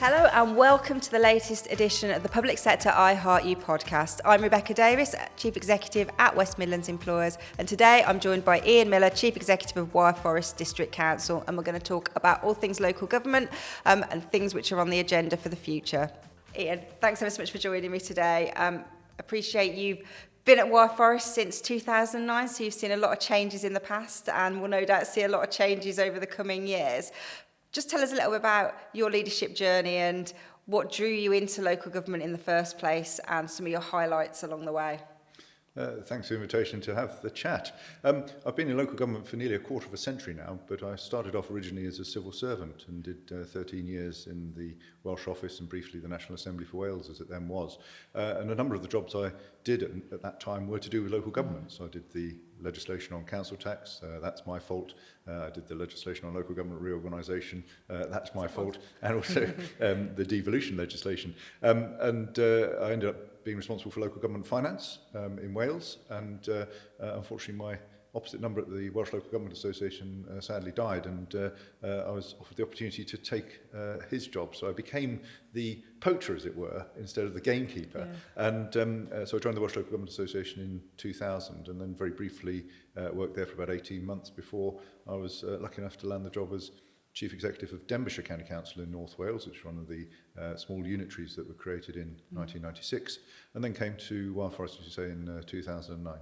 Hello and welcome to the latest edition of the Public Sector I Heart You podcast. I'm Rebecca Davis, Chief Executive at West Midlands Employers, and today I'm joined by Ian Miller, Chief Executive of Wyre Forest District Council, and we're going to talk about all things local government and things which are on the agenda for the future. Ian, thanks ever so much for joining me today. Appreciate you've been at Wyre Forest since 2009, so you've seen a lot of changes in the past and will no doubt see a lot of changes over the coming years. Just tell us a little bit about your leadership journey and what drew you into local government in the first place and some of your highlights along the way. Thanks for the invitation to have the chat. I've been in local government for nearly a quarter of a century now, but I started off originally as a civil servant and did 13 years in the Welsh Office and briefly the National Assembly for Wales, as it then was. And a number of the jobs I did at that time were to do with local government. So I did the legislation on council tax, that's my fault. I did the legislation on local government reorganisation, that's my fault. And also the devolution legislation. I ended up being responsible for local government finance in Wales, and unfortunately my opposite number at the Welsh Local Government Association sadly died, and I was offered the opportunity to take his job. So I became the poacher, as it were, instead of the gamekeeper. Yeah. And so I joined the Welsh Local Government Association in 2000, and then very briefly worked there for about 18 months before I was lucky enough to land the job as Chief Executive of Denbighshire County Council in North Wales, which was one of the small unitaries that were created in 1996, and then came to Wyre Forest, as you say, in 2009.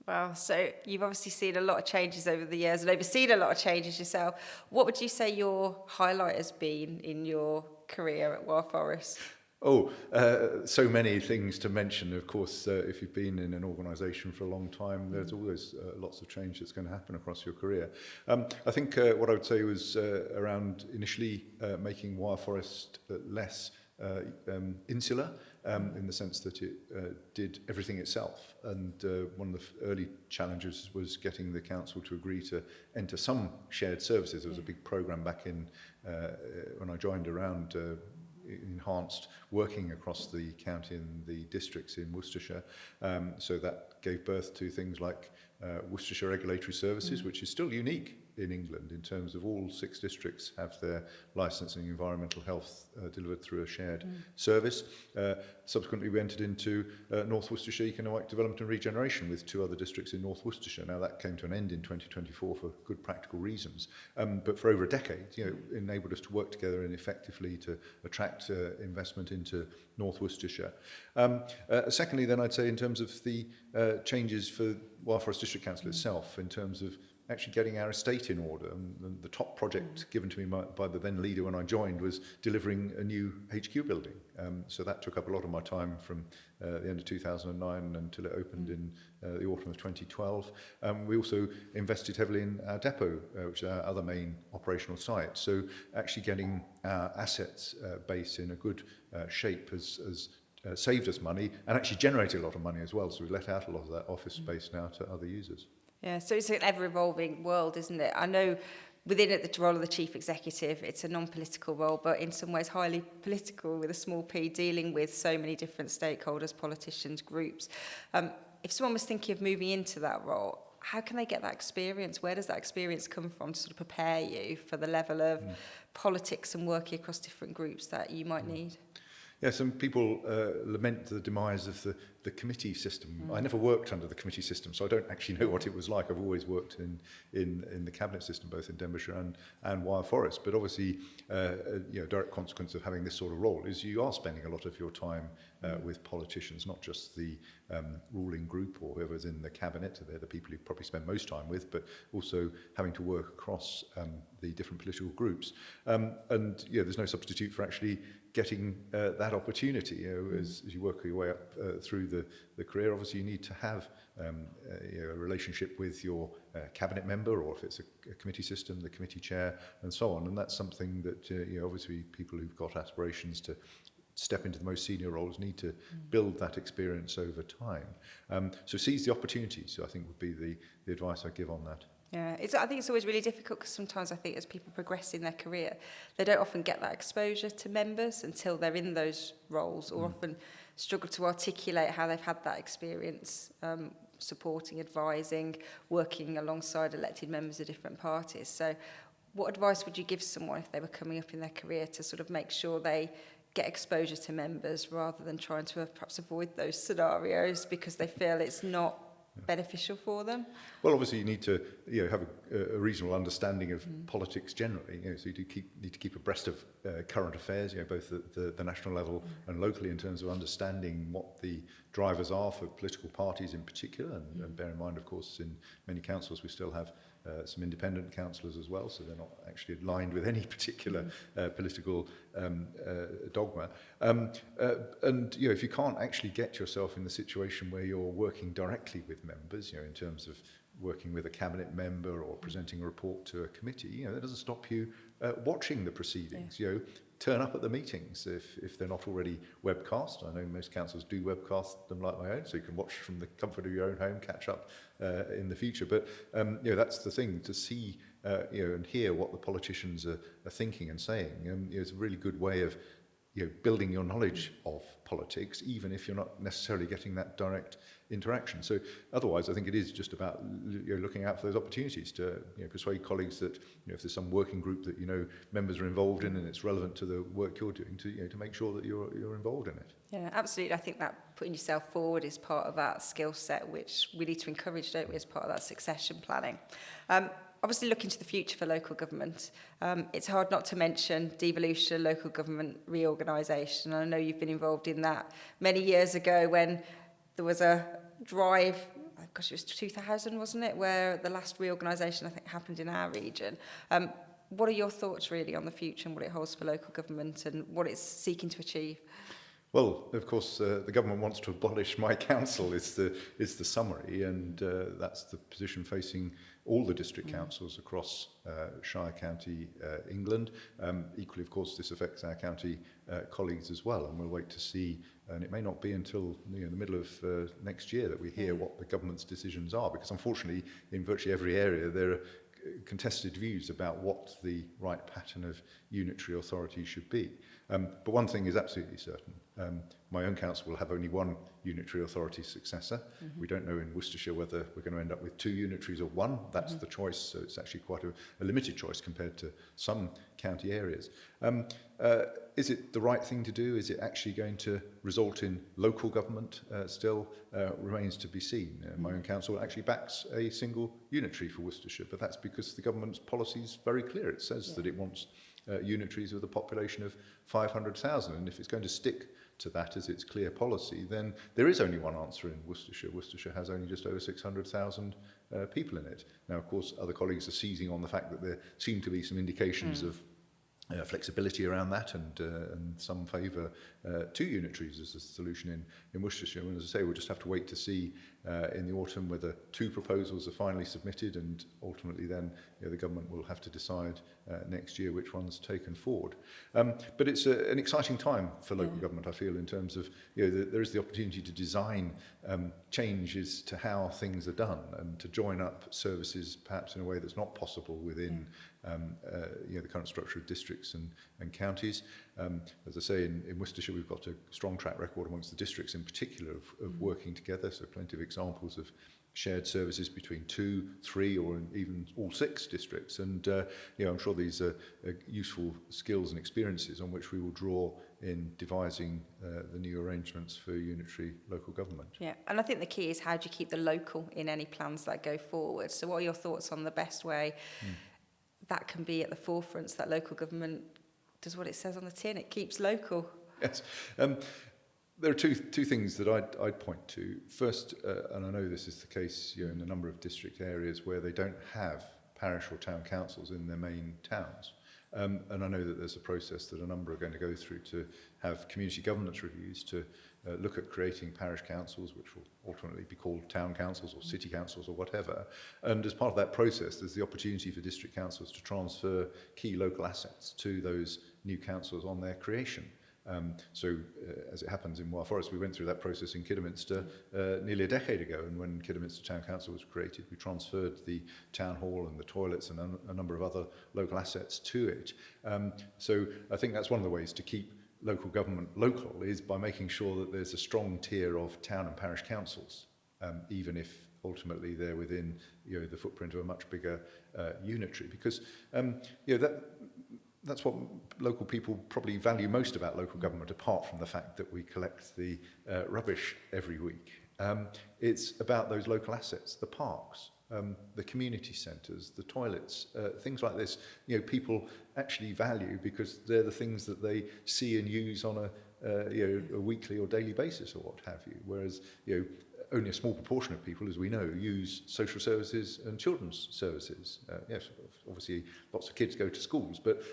Wow, so you've obviously seen a lot of changes over the years and overseen a lot of changes yourself. What would you say your highlight has been in your career at Wyre Forest? So many things to mention. Of course, if you've been in an organisation for a long time, there's always lots of change that's going to happen across your career. I think what I would say was around initially making Wyre Forest less insular, in the sense that it did everything itself. And one of the early challenges was getting the council to agree to enter some shared services. There was a big programme back in when I joined around enhanced working across the county and the districts in Worcestershire. So that gave birth to things like Worcestershire Regulatory Services, which is still unique in England in terms of all 6 districts have their licensing environmental health delivered through a shared service. Subsequently, we entered into North Worcestershire Economic Development and Regeneration with 2 other districts in North Worcestershire. Now that came to an end in 2024 for good practical reasons, but for over a decade, enabled us to work together and effectively to attract investment into North Worcestershire. Secondly, then I'd say in terms of the changes for Wyre Forest District Council itself, in terms of actually getting our estate in order. And the top project given to me by the then leader when I joined was delivering a new HQ building. So that took up a lot of my time from the end of 2009 until it opened in the autumn of 2012. We also invested heavily in our depot, which is our other main operational site. So actually getting our assets base in a good shape has saved us money and actually generated a lot of money as well. So we let out a lot of that office space now to other users. Yeah, so it's an ever-evolving world, isn't it? I know within it, the role of the chief executive, it's a non-political role, but in some ways highly political with a small p, dealing with so many different stakeholders, politicians, groups. If someone was thinking of moving into that role, how can they get that experience? Where does that experience come from to sort of prepare you for the level of politics and working across different groups that you might need? Yeah, some people lament the demise of the committee system. I never worked under the committee system, so I don't actually know what it was like. I've always worked in the cabinet system, both in Denbighshire and Wyre Forest. But obviously, direct consequence of having this sort of role is you are spending a lot of your time with politicians, not just the ruling group or whoever's in the cabinet. They're the people you probably spend most time with, but also having to work across the different political groups. There's no substitute for actually getting that opportunity. As you work your way up through the career, obviously you need to have a relationship with your cabinet member, or if it's a committee system, the committee chair, and so on. And that's something that obviously people who've got aspirations to step into the most senior roles need to build that experience over time. So seize the opportunities, I think, would be the advice I give on that. Yeah, I think it's always really difficult because sometimes I think as people progress in their career, they don't often get that exposure to members until they're in those roles, or often struggle to articulate how they've had that experience, supporting, advising, working alongside elected members of different parties. So What advice would you give someone if they were coming up in their career to sort of make sure they get exposure to members rather than trying to perhaps avoid those scenarios because they feel it's not beneficial for them? Well, obviously you need to have a reasonable understanding of politics generally. So you need to keep abreast of current affairs, both at the national level and locally, in terms of understanding what the drivers are for political parties in particular. And bear in mind, of course, in many councils we still have some independent councillors as well, so they're not actually aligned with any particular political dogma. And if you can't actually get yourself in the situation where you're working directly with members, in terms of working with a cabinet member or presenting a report to a committee, that doesn't stop you watching the proceedings. Turn up at the meetings if they're not already webcast. I know most councils do webcast them like my own, so you can watch from the comfort of your own home, catch up in the future. But that's the thing, to see and hear what the politicians are thinking and saying. It's a really good way of building your knowledge of politics, even if you're not necessarily getting that direct interaction. So otherwise, I think it is just about looking out for those opportunities to persuade colleagues that if there's some working group that members are involved in and it's relevant to the work you're doing, to make sure that you're involved in it. Yeah, absolutely. I think that putting yourself forward is part of that skill set, which we need to encourage, don't we, as part of that succession planning. Obviously, looking to the future for local government, it's hard not to mention devolution, local government reorganisation. I know you've been involved in that many years ago when there was a drive, it was 2000, wasn't it, where the last reorganisation, I think, happened in our region. What are your thoughts, really, on the future and what it holds for local government and what it's seeking to achieve? Well, of course, the government wants to abolish my council is the summary, and that's the position facing all the district councils across Shire County, England. Equally, of course, this affects our county colleagues as well, and we'll wait to see. And it may not be until the middle of next year that we hear what the government's decisions are, because unfortunately, in virtually every area, there are contested views about what the right pattern of unitary authority should be. But one thing is absolutely certain. My own council will have only one unitary authority successor. We don't know in Worcestershire whether we're going to end up with two unitaries or one. That's the choice, so it's actually quite a limited choice compared to some county areas. Is it the right thing to do? Is it actually going to result in local government? Still remains to be seen. My own council actually backs a single unitary for Worcestershire, but that's because the government's policy is very clear. It says that it wants unitaries with a population of 500,000, and if it's going to stick to that as its clear policy, then there is only one answer in Worcestershire. Worcestershire has only just over 600,000 people in it. Now, of course, other colleagues are seizing on the fact that there seem to be some indications of flexibility around that, and some favour two unitaries as a solution in Worcestershire. And as I say, we'll just have to wait to see in the autumn whether two proposals are finally submitted, and ultimately then the government will have to decide next year which one's taken forward. But it's an exciting time for local government, I feel, in terms of there is the opportunity to design changes to how things are done and to join up services perhaps in a way that's not possible within the current structure of districts and counties. As I say, in Worcestershire we've got a strong track record amongst the districts in particular of working together, so plenty of examples of shared services between 2, 3 or even all 6 districts, and I'm sure these are useful skills and experiences on which we will draw in devising the new arrangements for unitary local government. Yeah, and I think the key is how do you keep the local in any plans that go forward. So what are your thoughts on the best way that can be at the forefront so that local government does what it says on the tin, it keeps local? Yes. There are two things that I'd point to. First, and I know this is the case in a number of district areas where they don't have parish or town councils in their main towns. And I know that there's a process that a number are going to go through to have community governance reviews to look at creating parish councils, which will ultimately be called town councils or city councils or whatever. And as part of that process, there's the opportunity for district councils to transfer key local assets to those new councils on their creation. As it happens in Wyre Forest, we went through that process in Kidderminster nearly a decade ago, and when Kidderminster Town Council was created, we transferred the town hall and the toilets and a number of other local assets to it. So I think that's one of the ways to keep local government local, is by making sure that there's a strong tier of town and parish councils, even if ultimately they're within the footprint of a much bigger unitary, because that's what local people probably value most about local government, apart from the fact that we collect the rubbish every week. It's about those local assets, the parks, the community centres, the toilets, things like this. People actually value because they're the things that they see and use on a weekly or daily basis or what have you. Whereas only a small proportion of people, as we know, use social services and children's services. Yes, obviously lots of kids go to schools, but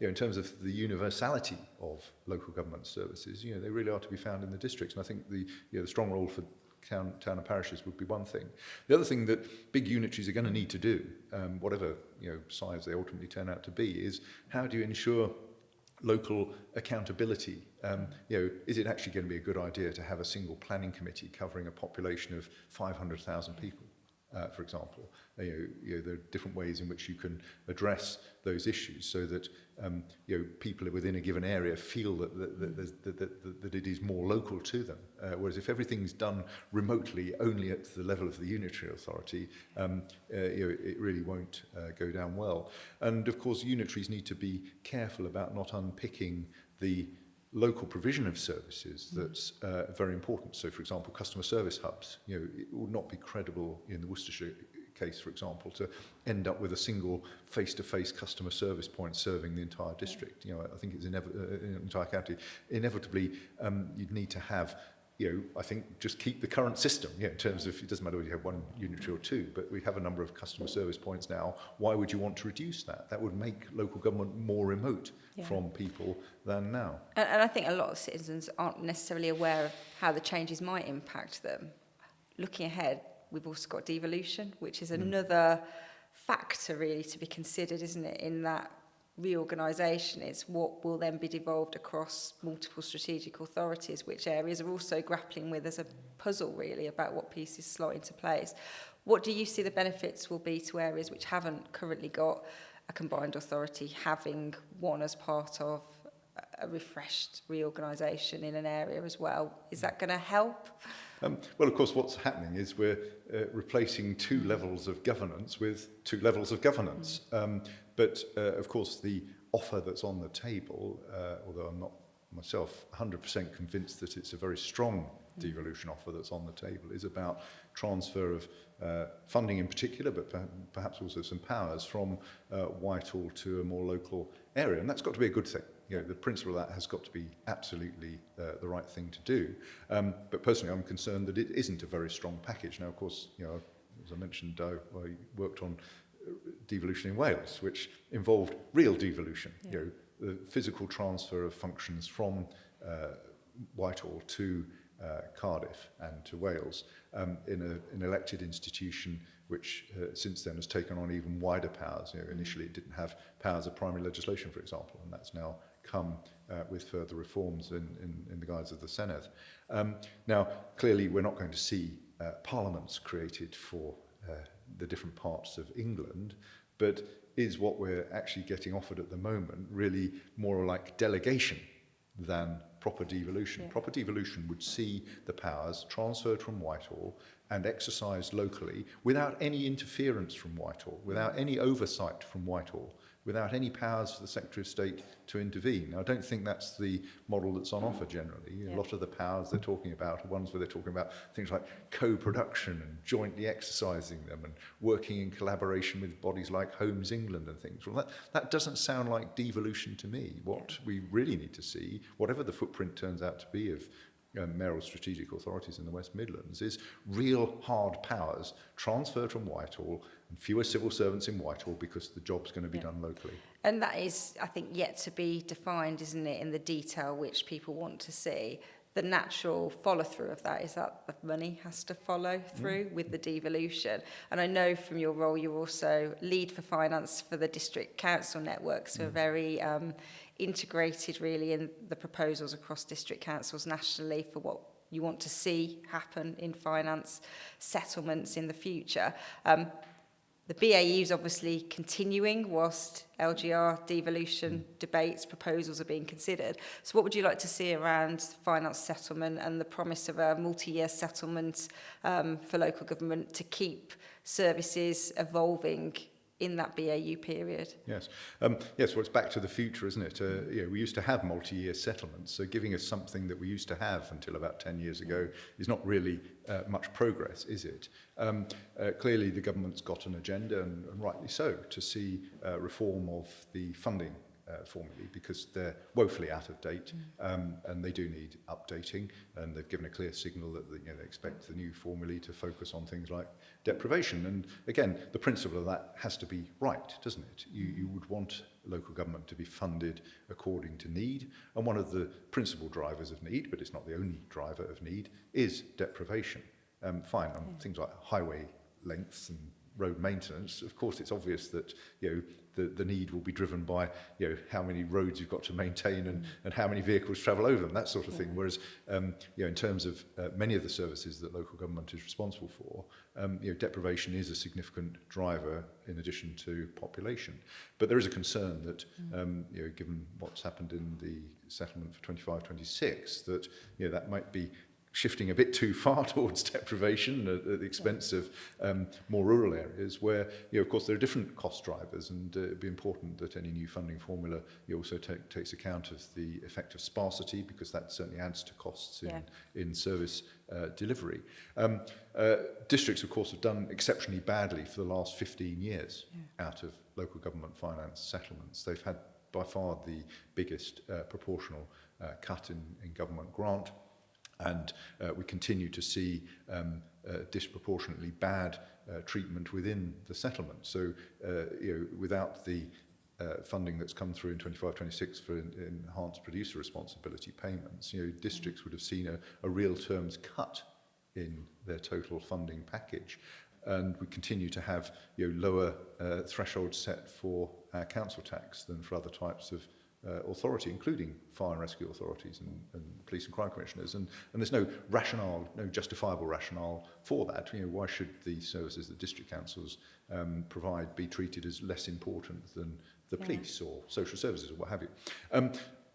in terms of the universality of local government services, they really are to be found in the districts. And I think the strong role for town and parishes would be one thing. The other thing that big unitaries are going to need to do, whatever size they ultimately turn out to be, is how do you ensure local accountability? Is it actually going to be a good idea to have a single planning committee covering a population of 500,000 people, for example? There are different ways in which you can address those issues so that people within a given area feel that it is more local to them. Whereas if everything's done remotely, only at the level of the unitary authority, it really won't go down well. And of course, unitaries need to be careful about not unpicking the local provision of services that's very important. So, for example, customer service hubs. It would not be credible in the Worcestershire case, for example, to end up with a single face-to-face customer service point serving the entire district. I think it's entire county. Inevitably, you'd need to have, I think, just keep the current system. In terms of, it doesn't matter whether you have one unitary or two, but we have a number of customer service points now. Why would you want to reduce that? That would make local government more remote from people than now. And I think a lot of citizens aren't necessarily aware of how the changes might impact them. Looking ahead, we've also got devolution, which is another factor really to be considered, isn't it, in that reorganisation. It's what will then be devolved across multiple strategic authorities, which areas are also grappling with as a puzzle really about what pieces slot into place. What do you see the benefits will be to areas which haven't currently got a combined authority, having one as part of a refreshed reorganisation in an area as well? Is that going to help? Well, of course, what's happening is we're replacing two levels of governance with two levels of governance. But, of course, the offer that's on the table, although I'm not myself 100% convinced that it's a very strong devolution offer that's on the table, is about transfer of funding in particular, but perhaps also some powers from Whitehall to a more local area. And that's got to be a good thing. The principle of that has got to be absolutely the right thing to do. But personally, I'm concerned that it isn't a very strong package. Now, of course, as I mentioned, I worked on devolution in Wales, which involved real devolution, the physical transfer of functions from Whitehall to Cardiff and to Wales in an elected institution which since then has taken on even wider powers. Initially it didn't have powers of primary legislation, for example, and that's now come with further reforms in the guise of the Senedd. Now, clearly we're not going to see parliaments created for the different parts of England, but is what we're actually getting offered at the moment really more like delegation than proper devolution? Proper devolution would see the powers transferred from Whitehall and exercised locally without any interference from Whitehall, without any oversight from Whitehall, without any powers for the Secretary of State to intervene. Now, I don't think that's the model that's on offer generally. A lot of the powers they're talking about are ones where they're talking about things like co-production and jointly exercising them and working in collaboration with bodies like Homes England and things. Well, that doesn't sound like devolution to me. What we really need to see, whatever the footprint turns out to be of mayoral strategic authorities in the West Midlands, is real hard powers transferred from Whitehall and fewer civil servants in Whitehall because the job's going to be done locally. And that is, I think, yet to be defined, isn't it, in the detail which people want to see. The natural follow-through of that is that the money has to follow through with the devolution. And I know from your role you're also lead for finance for the district council network, so very integrated really in the proposals across district councils nationally for what you want to see happen in finance settlements in the future. The BAU is obviously continuing whilst LGR, devolution debates, proposals are being considered. So what would you like to see around finance settlement and the promise of a multi-year settlement for local government to keep services evolving in that BAU period? Yes. Yes, well, it's back to the future, isn't it? We used to have multi-year settlements, so giving us something that we used to have until about 10 years ago is not really much progress, is it? Clearly, the government's got an agenda, and rightly so, to see reform of the funding formulae, because they're woefully out of date, and they do need updating, and they've given a clear signal that they expect the new formulae to focus on things like deprivation. And again, the principle of that has to be right, doesn't it? You would want local government to be funded according to need, and one of the principal drivers of need, but it's not the only driver of need, is deprivation. Fine, on things like highway lengths and road maintenance, of course it's obvious that the need will be driven by how many roads you've got to maintain and how many vehicles travel over them, that sort of thing. Whereas in terms of many of the services that local government is responsible for, deprivation is a significant driver in addition to population. But there is a concern that given what's happened in the settlement for 25-26, that that might be shifting a bit too far towards deprivation at the expense of more rural areas where, of course, there are different cost drivers, and it'd be important that any new funding formula also takes account of the effect of sparsity, because that certainly adds to costs in service delivery. Districts, of course, have done exceptionally badly for the last 15 years out of local government finance settlements. They've had by far the biggest proportional cut in government grant. And we continue to see disproportionately bad treatment within the settlement. So, without the funding that's come through in 25-26 for enhanced producer responsibility payments, districts would have seen a real terms cut in their total funding package. And we continue to have lower thresholds set for council tax than for other types of authority, including fire and rescue authorities and police and crime commissioners, and there's no justifiable rationale for that. Why should the services that district councils provide be treated as less important than the police or social services or what have you?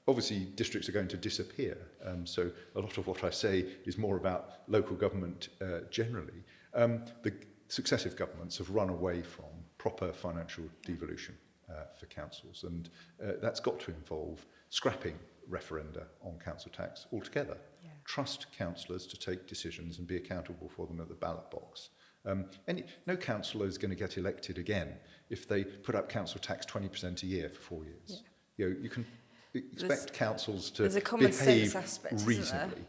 Obviously, districts are going to disappear, so a lot of what I say is more about local government generally. The successive governments have run away from proper financial devolution for councils, and that's got to involve scrapping referenda on council tax altogether. Trust councillors to take decisions and be accountable for them at the ballot box. No councillor is going to get elected again if they put up council tax 20% a year for 4 years. You can expect councils to behave reasonably.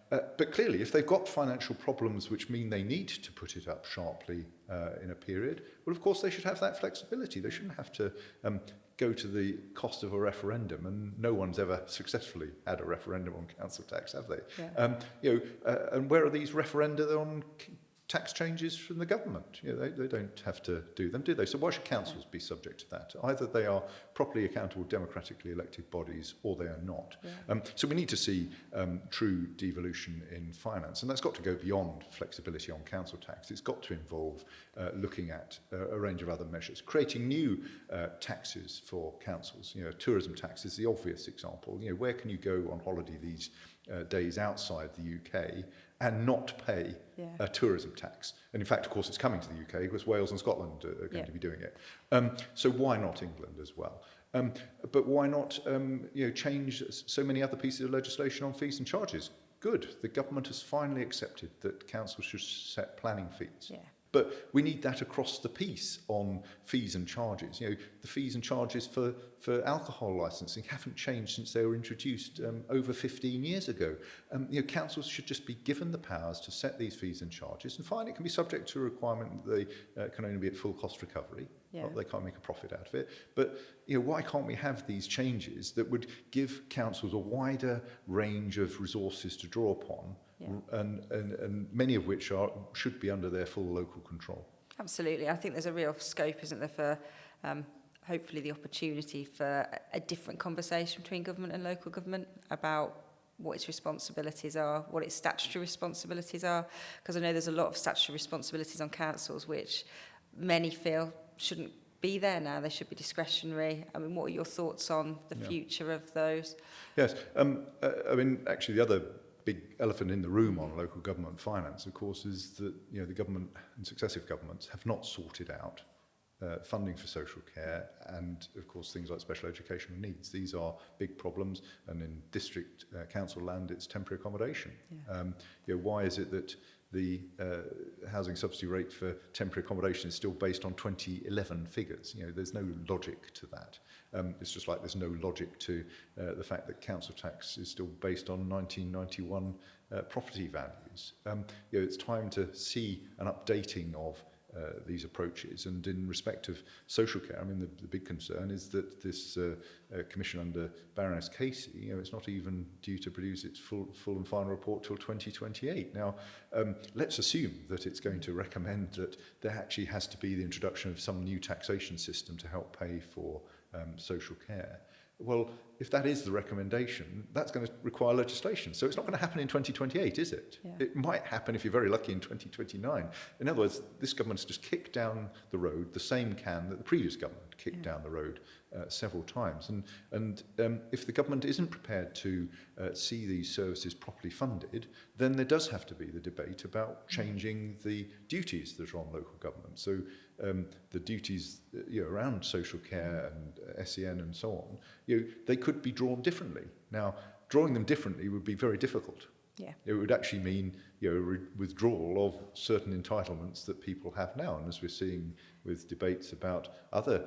But clearly, if they've got financial problems which mean they need to put it up sharply in a period, well, of course, they should have that flexibility. They shouldn't have to go to the cost of a referendum, and no one's ever successfully had a referendum on council tax, have they? And where are these referenda on tax changes from the government? They don't have to do them, do they? So why should councils be subject to that? Either they are properly accountable, democratically elected bodies, or they are not. So we need to see true devolution in finance, and that's got to go beyond flexibility on council tax. It's got to involve looking at a range of other measures, creating new taxes for councils. Tourism tax is the obvious example. Where can you go on holiday these days outside the UK and not pay a tourism tax? And in fact, of course, it's coming to the UK because Wales and Scotland are going to be doing it. So why not England as well? But why not change so many other pieces of legislation on fees and charges? Good. The government has finally accepted that councils should set planning fees. But we need that across the piece on fees and charges. The fees and charges for alcohol licensing haven't changed since they were introduced over 15 years ago. Councils should just be given the powers to set these fees and charges. And fine, it can be subject to a requirement that they can only be at full cost recovery. They can't make a profit out of it. But why can't we have these changes that would give councils a wider range of resources to draw upon? And many of which should be under their full local control. Absolutely. I think there's a real scope, isn't there, for hopefully the opportunity for a different conversation between government and local government about what its responsibilities are, what its statutory responsibilities are, because I know there's a lot of statutory responsibilities on councils which many feel shouldn't be there now. They should be discretionary. I mean, what are your thoughts on the future of those? Yes, I mean, actually the other big elephant in the room on local government finance, of course, is that the government and successive governments have not sorted out funding for social care and, of course, things like special educational needs. These are big problems, and in district council land, it's temporary accommodation. Why is it that the housing subsidy rate for temporary accommodation is still based on 2011 figures? There's no logic to that. It's just like there's no logic to the fact that council tax is still based on 1991 property values. It's time to see an updating of these approaches. And in respect of social care, I mean, the big concern is that this commission under Baroness Casey, it's not even due to produce its full and final report till 2028. Now, let's assume that it's going to recommend that there actually has to be the introduction of some new taxation system to help pay for social care. Well, if that is the recommendation, that's going to require legislation. So it's not going to happen in 2028, is it? Yeah. It might happen, if you're very lucky, in 2029. In other words, this government's just kicked down the road the same can that the previous government kicked down the road several times. And if the government isn't prepared to see these services properly funded, then there does have to be the debate about changing the duties that are on local government. So the duties around social care and SEN and so on, they could be drawn differently. Now, drawing them differently would be very difficult. Yeah. It would actually mean withdrawal of certain entitlements that people have now. And as we're seeing with debates about other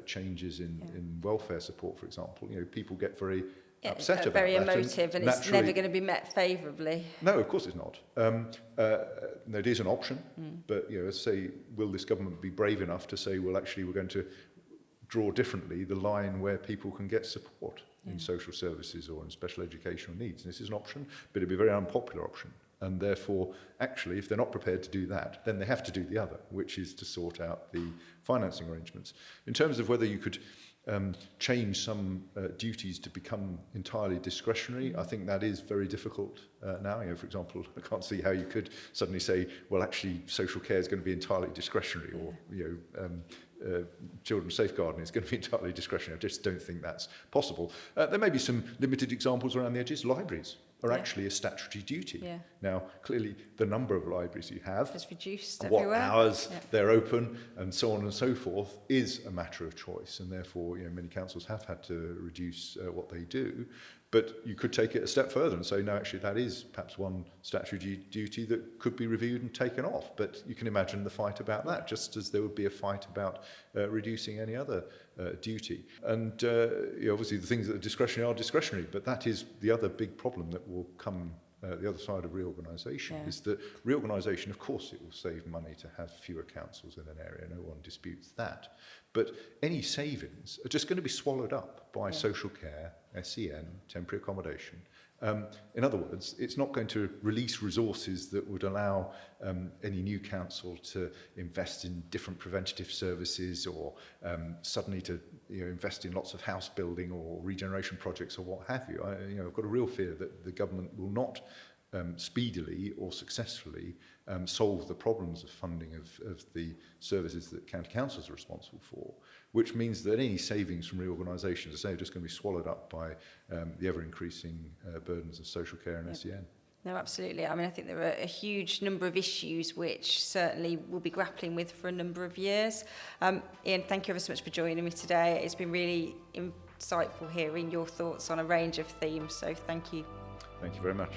changes in welfare support, for example, people get very upset about very that. Emotive, and it's never going to be met favourably. No, of course it's not. It is an option, but as I say, will this government be brave enough to say, well, actually, we're going to draw differently the line where people can get support in social services or in special educational needs? And this is an option, but it'd be a very unpopular option. And therefore, actually, if they're not prepared to do that, then they have to do the other, which is to sort out the financing arrangements. In terms of whether you could change some duties to become entirely discretionary, I think that is very difficult now. For example, I can't see how you could suddenly say, well, actually, social care is going to be entirely discretionary, or children's safeguarding is going to be entirely discretionary. I just don't think that's possible. There may be some limited examples around the edges. Libraries are actually a statutory duty. Yeah. Now, clearly, the number of libraries you have, it's reduced what everywhere. hours they're open, and so on and so forth, is a matter of choice. And therefore, many councils have had to reduce what they do. But you could take it a step further and say, no, actually, that is perhaps one statutory duty that could be reviewed and taken off. But you can imagine the fight about that, just as there would be a fight about reducing any other duty. And obviously, the things that are discretionary, but that is the other big problem that will come the other side of reorganisation, is that reorganisation, of course, it will save money to have fewer councils in an area. No one disputes that. But any savings are just going to be swallowed up by social care, SEN, temporary accommodation. In other words, it's not going to release resources that would allow any new council to invest in different preventative services, or suddenly to invest in lots of house building or regeneration projects or what have you. I've got a real fear that the government will not speedily or successfully solve the problems of funding of the services that county councils are responsible for, which means that any savings from reorganisation, as I say, are just going to be swallowed up by the ever-increasing burdens of social care and SEN. No, absolutely. I mean, I think there are a huge number of issues which certainly we'll be grappling with for a number of years. Ian, thank you ever so much for joining me today. It's been really insightful hearing your thoughts on a range of themes, so thank you. Thank you very much.